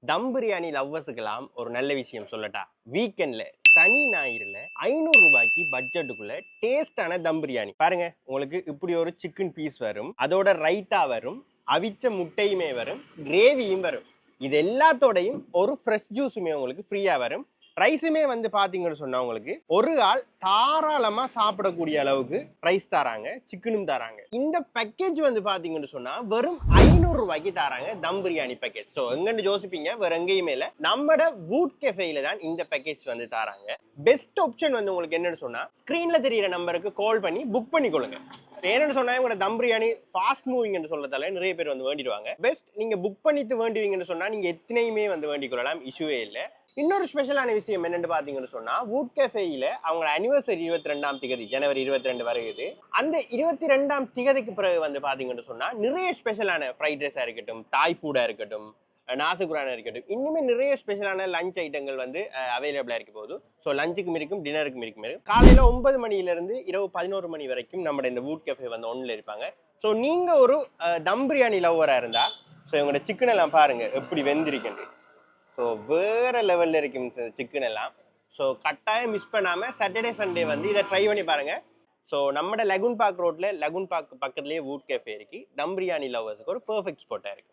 தம் பிரியாணி லவ்வர்ஸுக்கெல்லாம் ஒரு நல்ல விஷயம் சொல்லட்டா. வீக்கெண்ட்ல சனி ஞாயிறுல 500 ரூபாய்க்கு பட்ஜெட்டுக்குள்ள டேஸ்டான தம் பிரியாணி பாருங்க. உங்களுக்கு இப்படி ஒரு சிக்கன் பீஸ் வரும், அதோட ரைத்தா வரும், அவிச்ச முட்டையுமே வரும், கிரேவியும் வரும். இது எல்லாத்தோடையும் ஒரு ஃப்ரெஷ் ஜூஸுமே உங்களுக்கு ஃப்ரீயா வரும். ரைஸுமே வந்து பாத்தீங்கன்னு சொன்னா உங்களுக்கு ஒரு ஆள் தாராளமா சாப்பிடக்கூடிய அளவுக்கு ரைஸ் தராங்க, சிக்கனும் தராங்க. இந்த பேக்கேஜ் வந்து பாத்தீங்கன்னு சொன்னா வெறும் 500 ரூபாய்க்கு தராங்க தம் பிரியாணி பேக்கேஜ். சோ எங்கன்னு யோசிப்பீங்க, வேற எங்கேயுமே இல்ல, நம்மட வூட் கெஃபேல தான் இந்த பேக்கேஜ் வந்து தராங்க. பெஸ்ட் ஆப்ஷன் வந்து உங்களுக்கு என்னன்னு சொன்னா ஸ்கிரீன்ல தெரியிற நம்பருக்கு கால் பண்ணி புக் பண்ணிக்கொள்ளுங்க. ஏன்னு சொன்னா உங்களோட தம் பிரியாணி ஃபாஸ்ட் மூவிங் என்று சொல்றதால நிறைய பேர் வந்து வேண்டிடுவாங்க. பெஸ்ட் நீங்க புக் பண்ணிட்டு வேண்டுவீங்கன்னு சொன்னா நீங்க எத்தனையுமே வந்து வேண்டிக் கொள்ளலாம், இஷ்யூவே இல்லை. இன்னொரு ஸ்பெஷலான விஷயம் என்னன்னு பாத்தீங்கன்னு சொன்னா வூட் கெஃபேல அவங்க அனிவர்சரி 22ஆம் திகதி ஜனவரி 22 வருகிறது. அந்த 22ஆம் திகதிக்கு பிறகு வந்து பாத்தீங்கன்னு சொன்னா நிறைய ஸ்பெஷலான ஃப்ரைட் ரைஸா இருக்கட்டும், தாய் ஃபுட்டா இருக்கட்டும், நாசுகுரானா இருக்கட்டும், இன்னுமே நிறைய ஸ்பெஷலான லஞ்ச் ஐட்டங்கள் வந்து அவைலபிளா இருக்க போகுது. ஸோ லஞ்சுக்கும் இருக்கும், டின்னருக்கும் இருக்கும். காலையில 9 மணில இருந்து இரவு 11 மணி வரைக்கும் நம்ம இந்த வூட் கெஃபே வந்து ஒன்ல இருப்பாங்க. ஸோ நீங்க ஒரு தம் பிரியாணி லவ்வரா இருந்தா ஸோ இவங்களோட சிக்கன் எல்லாம் பாருங்க எப்படி வெந்திருக்குன்னு. ஸோ வேற லெவல்ல இருக்கும் சிக்கன் எல்லாம். ஸோ கட்டாயம் மிஸ் பண்ணாம சாட்டர்டே சண்டே வந்து இதை ட்ரை பண்ணி பாருங்க. ஸோ நம்ம லகுன் பார்க் ரோட்ல லகுன் பார்க் பக்கத்துலேயே வூட் கேஃபே இருக்கு. தம் பிரியாணி லவர்ஸுக்கு ஒரு பெர்ஃபெக்ட் ஸ்பாட்டா இருக்கு.